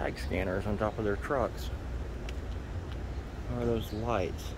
tag scanners on top of their trucks. Or those lights.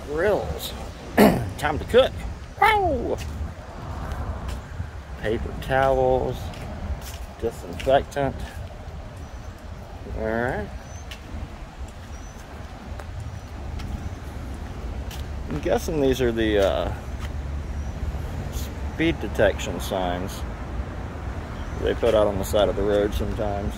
Grills. Time to cook. Wow! Paper towels, disinfectant. Alright. I'm guessing these are the speed detection signs they put out on the side of the road sometimes.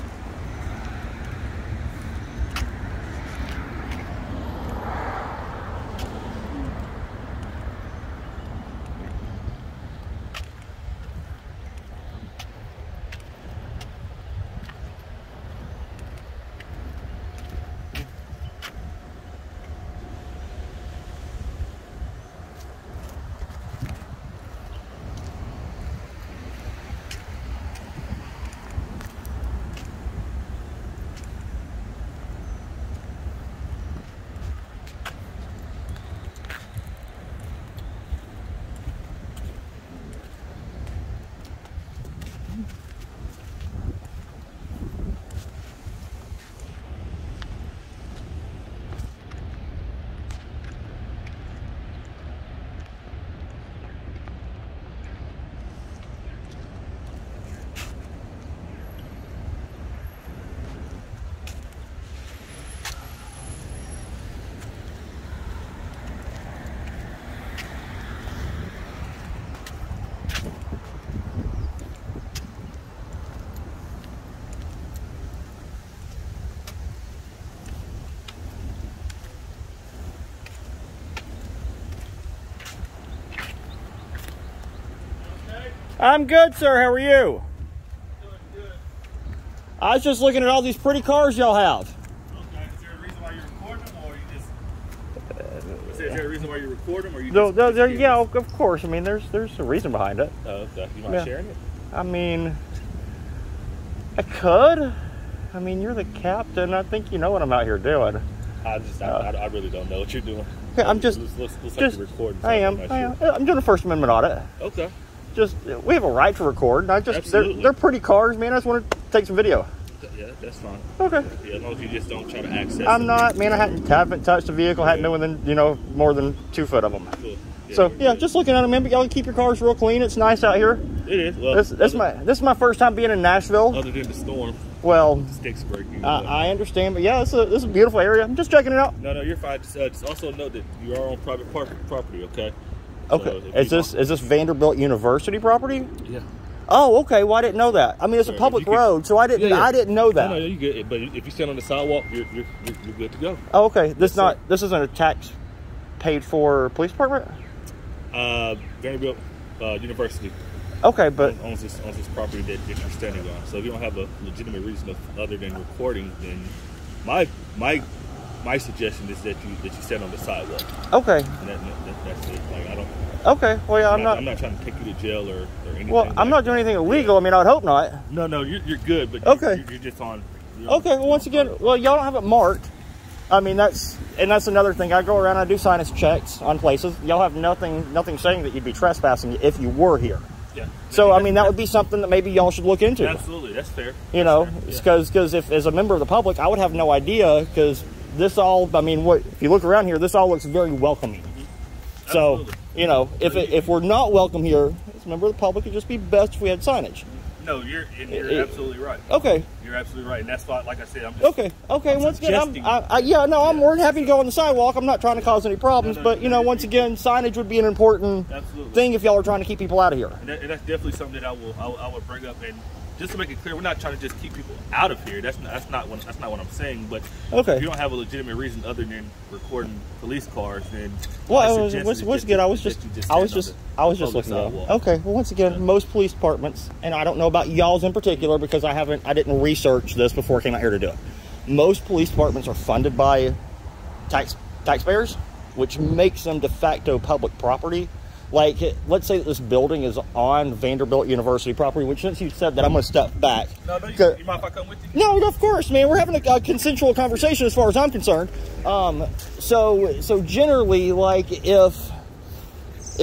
I'm good, sir. How are you? Doing good. I was just looking at all these pretty cars y'all have. Okay. Is there a reason why you record them, or you just? Is there a reason why you record them, or you No, just? yeah, of course. I mean, there's a reason behind it. Oh, okay. You mind sharing it? I mean, I could. I mean, you're the captain. I think you know what I'm out here doing. I really don't know what you're doing. Okay, I'm just. Looks like just you're recording. I am. I'm doing a First Amendment audit. Okay. Just, we have a right to record. I just, they're pretty cars, man. I just want to take some video. Yeah, that's fine. Okay. Yeah, as long as you just don't try to access. I'm not, man. I haven't touched the vehicle. Hadn't no within, more than 2 foot of them. Cool. Yeah, so yeah, just looking at them, man. But y'all keep your cars real clean. It's nice out here. It is. Well, this is my first time being in Nashville. Other than the storm. Well, sticks breaking. I understand, but yeah, this is a beautiful area. I'm just checking it out. No, you're fine. Just also note that you are on private property. Okay. Okay. So is this Vanderbilt University property? Yeah. Oh, okay. Well, I didn't know that. I mean, it's a public road, so I didn't know that. No, you good. But if you stand on the sidewalk, you're good to go. Oh, okay. This isn't a tax paid for police department. Vanderbilt University. Okay, but owns this property that you're standing on. So if you don't have a legitimate reason other than recording, then my suggestion is that you stand on the sidewalk. Okay. And that's it. Like I don't. Okay. Well, yeah, I'm not trying to take you to jail or anything. Well, I'm not doing anything illegal. I mean, I would hope not. No, you're good. But okay. You're just on. Okay. Well, once again, y'all don't have it marked. I mean, that's another thing. I go around, I do signage checks on places. Y'all have nothing saying that you'd be trespassing if you were here. Yeah. So I mean, that would be something that maybe y'all should look into. Absolutely, that's fair. Because if as a member of the public, I would have no idea because this all. I mean, if you look around here, this all looks very welcoming. Mm-hmm. So if we're not welcome here, as a member of the public, it'd just be best if we had signage. No, you're absolutely right. Okay. You're absolutely right, and that's why, like I said, I'm just okay. Once again, I'm more than happy to go on the sidewalk. I'm not trying to cause any problems, but once again, signage would be an important thing if y'all are trying to keep people out of here. And that's definitely something that I will bring up. And just to make it clear, we're not trying to just keep people out of here. That's not what I'm saying. But if you don't have a legitimate reason other than recording police cars, then once again, I was just looking at it. Okay. Well, once again, most police departments, and I don't know about y'all's in particular because I didn't research this before I came out here to do it. Most police departments are funded by taxpayers, which makes them de facto public property. Like, let's say that this building is on Vanderbilt University property, which since you said that, I'm going to step back. No, you mind if I come with you? No, of course, man. We're having a consensual conversation as far as I'm concerned. So generally, like, if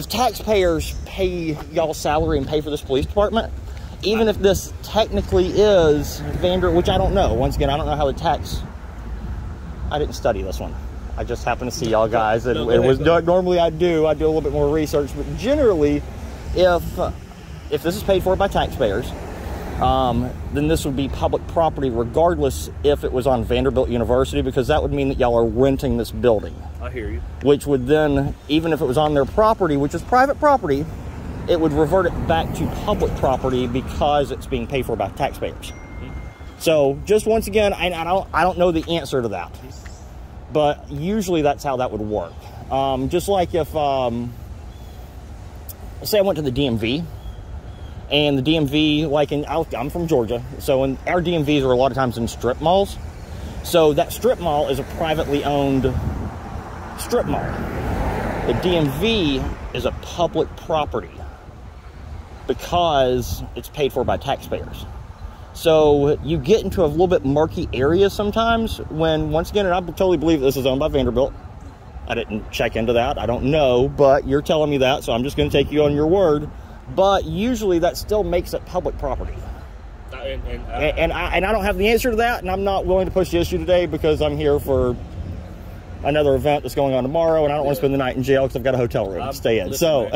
taxpayers pay y'all's salary and pay for this police department, even if this technically is Vanderbilt, which I don't know. Once again, I don't know how the tax... I didn't study this one. I just happened to see y'all guys, and normally I do a little bit more research, but generally, if this is paid for by taxpayers, then this would be public property regardless if it was on Vanderbilt University, because that would mean that y'all are renting this building. I hear you. Which would then, even if it was on their property, which is private property, it would revert it back to public property because it's being paid for by taxpayers. So just once again, I don't know the answer to that, but usually that's how that would work. Just like if, say I went to the DMV, and the DMV, like I'm from Georgia, so our DMVs are a lot of times in strip malls. So that strip mall is a privately owned strip mall. The DMV is a public property because it's paid for by taxpayers. So you get into a little bit murky area sometimes when, once again, and I totally believe this is owned by Vanderbilt. I didn't check into that. I don't know, but you're telling me that, so I'm just going to take you on your word. But usually that still makes it public property. And I don't have the answer to that, and I'm not willing to push the issue today because I'm here for another event that's going on tomorrow, and I don't want to spend the night in jail because I've got a hotel room to stay in. Listen,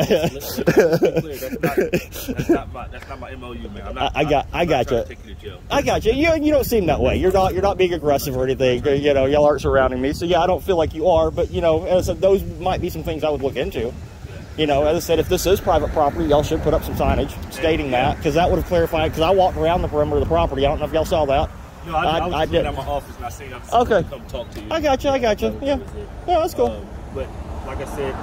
that's not my MOU, man. I got you. I got you. You don't seem that way. You're not being aggressive or anything. You know, y'all aren't surrounding me, so yeah, I don't feel like you are. But you know, as I said, those might be some things I would look into. You know, as I said, if this is private property, y'all should put up some signage stating that, because that would have clarified. Because I walked around the perimeter of the property. I don't know if y'all saw that. No, I did. At my office and I seen. Okay. Come talk to you. I got you. Yeah. Yeah, that's cool. But like I said,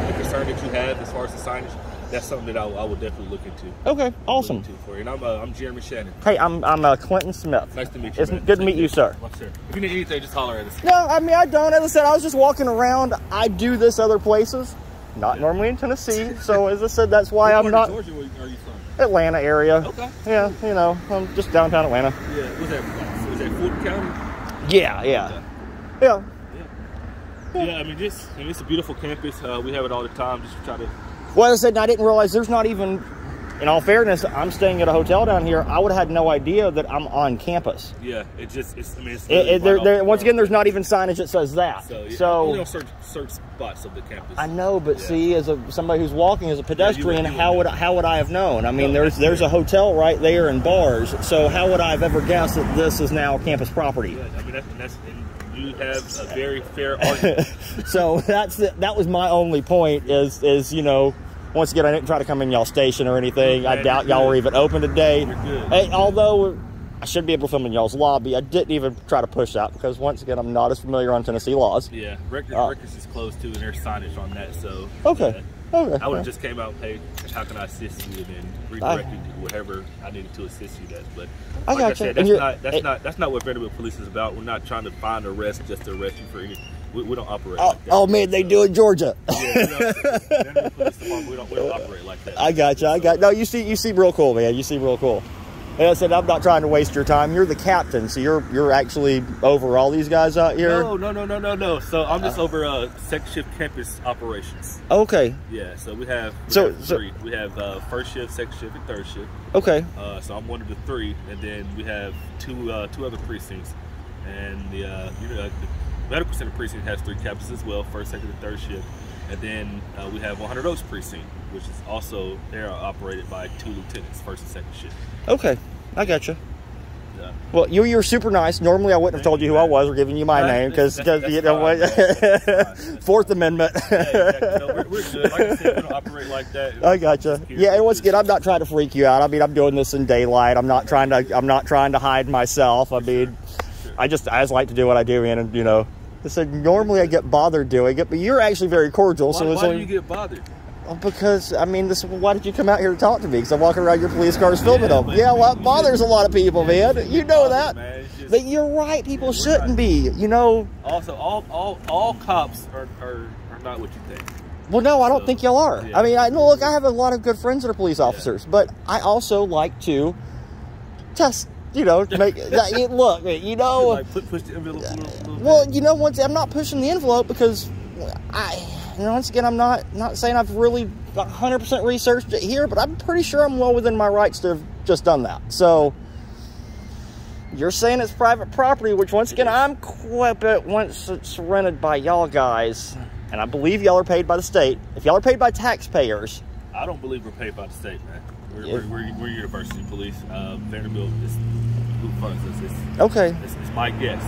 the concern that you have as far as the signage, that's something that I will definitely look into. Okay, awesome. And I'm Jeremy Shannon. Hey, I'm Clinton Smith. Nice to meet you. It's good to meet you, sir. Well, sir. If you need anything, just holler at us. No, I mean I don't. As I said, I was just walking around. I do this other places, not normally in Tennessee. So as I said, that's why I'm not. Georgia, where are you from? Atlanta area. Okay. Yeah, you know, I'm just downtown Atlanta. Yeah. Was that Fulton County? Yeah. Yeah, I mean, it's a beautiful campus. We have it all the time. Just try to. Well, as I said, I didn't realize there's not even. In all fairness, I'm staying at a hotel down here. I would have had no idea that I'm on campus. Yeah, it's once again, there's not even signage that says that. So you know, certain spots of the campus. I know, but see, as somebody who's walking as a pedestrian, how would I have known? I mean, there's a hotel right there and bars. So how would I have ever guessed that this is now campus property? Yeah, I mean, you have a very fair argument. So that was my only point. Is you know. Once again, I didn't try to come in y'all station or anything. I doubt y'all were even open today. Hey, although I should be able to film in y'all's lobby, I didn't even try to push that because, once again, I'm not as familiar on Tennessee laws. Yeah, Rikers is closed too, and there's signage on that. So okay. I would have just came out, hey, how can I assist you, and then redirected to whatever I needed to assist you at. But like I said, that's not what Vanderbilt Police is about. We're not trying to find arrest just to arrest you for anything. We don't operate like that. Oh man, they do in Georgia. Yeah, we don't operate like that. I got you. No, you seem real cool, man. You seem real cool. And I said, I'm not trying to waste your time. You're the captain, so you're actually over all these guys out here. No. So I'm just over second shift campus operations. Okay. Yeah. So we have three. We have first shift, second shift, and third shift. Okay. So I'm one of the three, and then we have two other precincts, and the Medical Center precinct has 3 captains as well, first, second, and third shift. And then we have 100 Oaks precinct, which is also, they're operated by 2 lieutenants, first and second shift. Okay, I got you. Yeah. Well, you're super nice. Normally, I wouldn't have told you who I was or given you my name because you know what, Fourth Amendment. Yeah, exactly. No, we're good. Like I said, we don't operate like that. I got you. Yeah, and once again, I'm not trying to freak you out. I mean, I'm doing this in daylight. I'm not trying to hide myself. I mean, I just like to do what I do, and you know. So normally I get bothered doing it, but you're actually very cordial. Why do you get bothered? Because, I mean, why did you come out here to talk to me? Because I'm walking around your police cars filming them. Yeah, well, that bothers a lot of people, man. You know that. But you're right. People shouldn't be, you know. Also, all cops are not what you think. Well, no, I don't think y'all are. Yeah. I mean, look, I have a lot of good friends that are police officers, but I also like to test. You know, to make look. You know, like push the envelope a little well, you know, I'm not pushing the envelope because once again, I'm not saying I've really 100% researched it here, but I'm pretty sure I'm well within my rights to have just done that. So you're saying it's private property, which once again, I'm quite once it's rented by y'all guys, and I believe y'all are paid by the state. If y'all are paid by taxpayers, I don't believe we're paid by the state, man. We're university police. Vanderbilt is who funds us. Okay. It's my guess.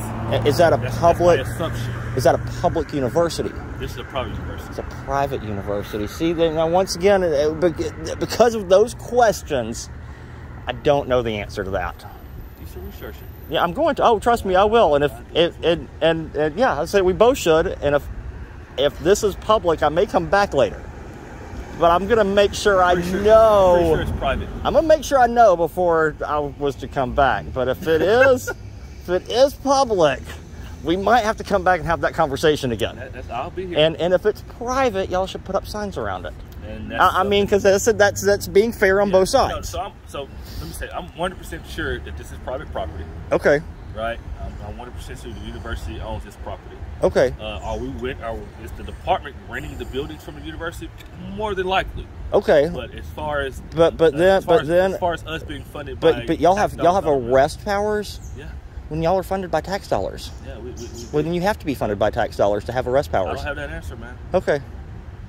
Is that a public? That's my assumption. Is that a public university? This is a private university. It's a private university. See, now once again, because of those questions, I don't know the answer to that. You should research it. Yeah, I'm going to. Oh, trust me, I will. And yeah, I say we both should. And if this is public, I may come back later. But I'm gonna make sure I know. Pretty sure it's private. I'm gonna make sure I know before I was to come back. But if it is, if it is public, we might have to come back and have that conversation again. I'll be here. And if it's private, y'all should put up signs around it. And I mean, because that's being fair on both sides. So let me say, I'm 100% sure that this is private property. Okay. Right. I'm 100% sure the university owns this property. Okay. Is the department renting the buildings from the university? More than likely. Okay. But as far as as far as us being funded by but y'all have arrest powers. Yeah. When y'all are funded by tax dollars. Yeah. Well, then you have to be funded by tax dollars to have arrest powers. I don't have that answer, man. Okay.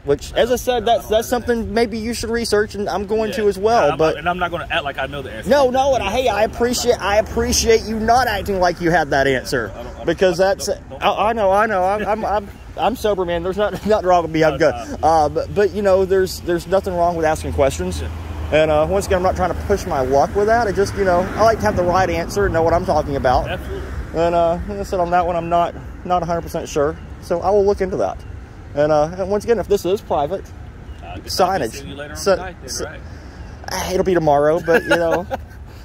Which, as I said, that's something maybe you should research, and I'm going to as well. And I'm not going to act like I know the answer. No, and I appreciate you not acting like you had that answer, because that's I know. I'm sober, man. There's nothing wrong with me. I'm good. But you know, there's nothing wrong with asking questions. And once again, I'm not trying to push my luck with that. I just, I like to have the right answer and know what I'm talking about. Absolutely. And like I said, on that one, I'm not 100% sure. So I will look into that. And once again, if this is private, signage. See you later on tonight, then, right? It'll be tomorrow, but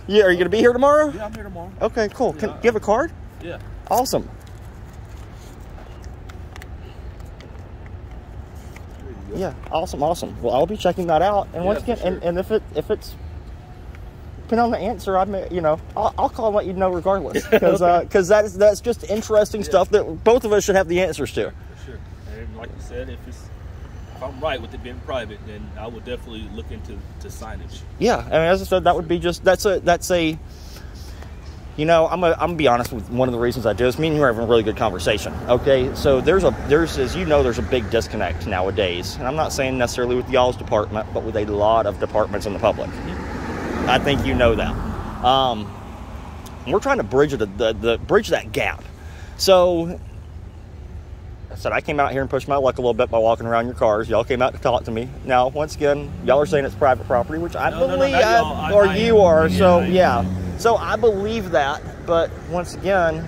yeah. Are you gonna be here tomorrow? Yeah, I'm here tomorrow. Okay, cool. Do you have a card? Yeah. Awesome. Yeah, awesome. Well, I'll be checking that out. And once again, sure. and if it's depending on the answer, I may, I'll call and let you know regardless, because that's just interesting stuff that both of us should have the answers to. For sure. And like you said, if I'm right with it being private, then I will definitely look into signage. Yeah, I mean, as I said, that would be just that's a. I'm gonna be honest with one of the reasons I do this. Me and you are having a really good conversation. Okay, so there's as you know, there's a big disconnect nowadays, and I'm not saying necessarily with y'all's department, but with a lot of departments in the public. I think you know that. We're trying to bridge bridge that gap. So I said I came out here and pushed my luck a little bit by walking around your cars. Y'all came out to talk to me. Now, once again, y'all are saying it's private property, which I believe, or you are. So yeah. So I believe that, but once again,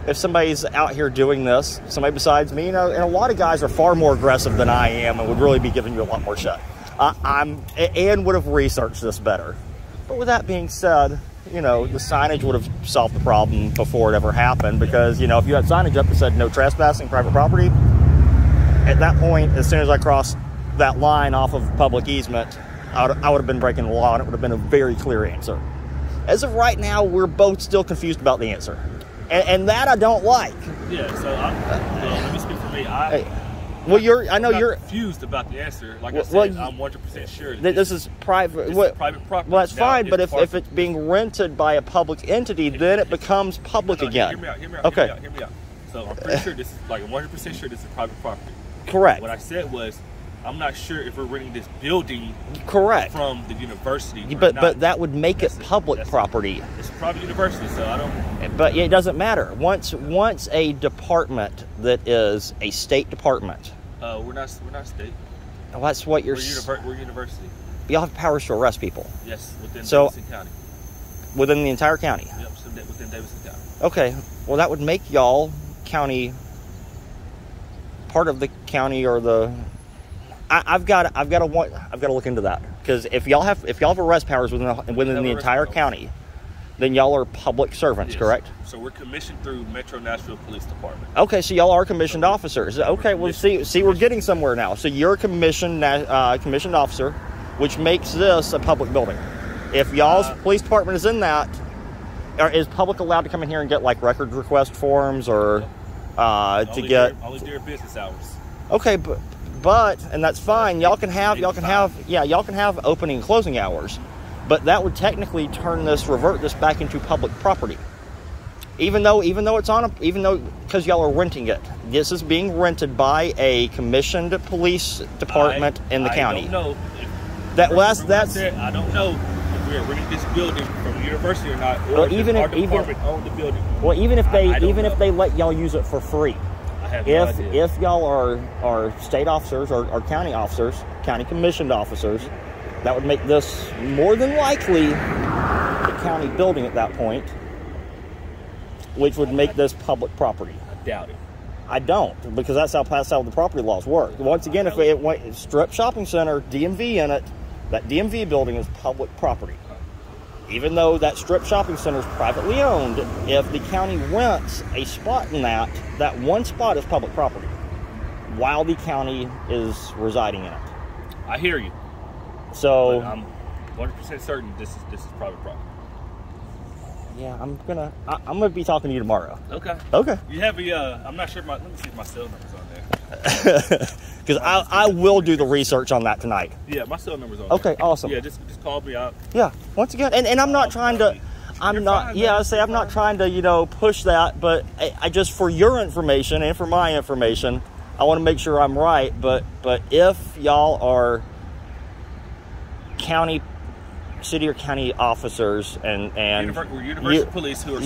if somebody's out here doing this, somebody besides me, and a lot of guys are far more aggressive than I am and would really be giving you a lot more shit. And would have researched this better. But with that being said, the signage would have solved the problem before it ever happened, because, if you had signage up that said no trespassing, private property, at that point, as soon as I crossed that line off of public easement, I would have been breaking the law, and it would have been a very clear answer. As of right now, we're both still confused about the answer. And that I don't like. Yeah, so let me speak for me. I'm confused about the answer. Like I said, I'm 100% sure this is private. This is private property. Well, that's fine, but if it's being rented by a public entity, then it becomes public again. Hear me out. Okay. Hear me out. So I'm pretty sure this is 100% sure this is private property. Correct. What I said was, I'm not sure if we're renting this building correct from the university. But that would make it public property. It's a private university, so I don't. But it doesn't matter. Once a department that is a state department. We're not state. Well, that's what you're. We're university. Y'all have powers to arrest people. Yes, within Davidson County. Within the entire county. Yep, within Davidson County. Okay, well that would make y'all county part of the county, or the. I've got to look into that, because if y'all have arrest powers within the entire county, then y'all are public servants, yes. Correct? So we're commissioned through Metro Nashville Police Department. Okay, so y'all are commissioned officers. Okay, well see we're getting somewhere now. So you're a commissioned officer, which makes this a public building. If y'all's police department is in that, is public allowed to come in here and get record request forms or only during business hours? Okay, but and that's fine. Y'all can have opening and closing hours, but that would technically revert this back into public property. Even though because y'all are renting it, this is being rented by a commissioned police department in the county. I don't know. That's. I don't know if we are renting this building from the university or not, or Well, if even our if department owned the building. Well, even if know. they let y'all use it for free, I have no idea. if y'all are state officers or county officers, county commissioned officers, that would make this more than likely the county building at that point, which would make this public property. I doubt it. I don't, because that's how the property laws work. Once again, if it went strip shopping center, DMV in it, that DMV building is public property. Even though that strip shopping center is privately owned, if the county rents a spot in that one spot is public property while the county is residing in it. I hear you. So but I'm 100% certain this is private property. Yeah, I'm gonna be talking to you tomorrow. Okay. Okay. You have I'm not sure let me see if my cell number's on there. Because I will do the research on that tonight. Yeah, my cell number's on Okay, there. awesome. Yeah, just call me out. Yeah, once again, and I'm not trying to, I'm not trying to, push that, but I just, for your information and for my information, I want to make sure I'm right, but if y'all are city or county officers and we're University Police who are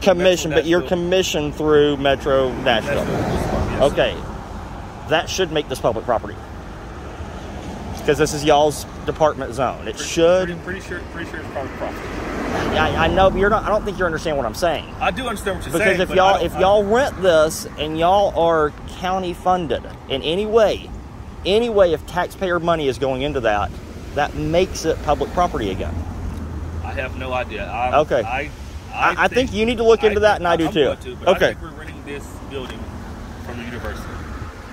commissioned, but you're commissioned through Metro Nashville. Yes. Okay, that should make this public property because this is y'all's department zone. Pretty sure it's private property. I know, but I don't think you understand what I'm saying. I do understand what you're saying. Because if y'all rent this and y'all are county funded in any way, if taxpayer money is going into that makes it public property again. I have no idea. Okay. I think you need to look into that, and I do too. Okay. I think we're renting this building from the university.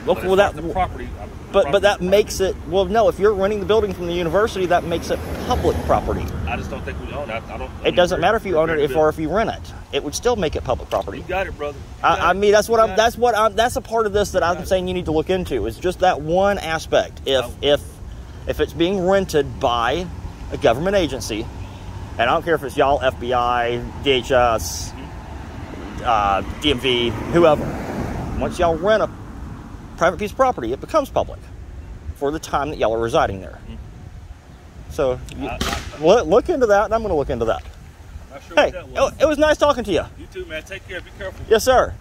Okay, well, the property. But that makes it. Well, no. If you're renting the building from the university, that makes it public property. I just don't think we own it. It doesn't matter if you own it or if you rent it. It would still make it public property. You got it, brother. That's a part of this that I'm saying you need to look into. Is just that one aspect. If it's being rented by a government agency, and I don't care if it's y'all, FBI, DHS, DMV, whoever, once y'all rent a private piece of property, it becomes public for the time that y'all are residing there. So look into that, and I'm going to look into that. Not sure hey, what that was. It was nice talking to you. You too, man. Take care. Be careful. Yes, sir.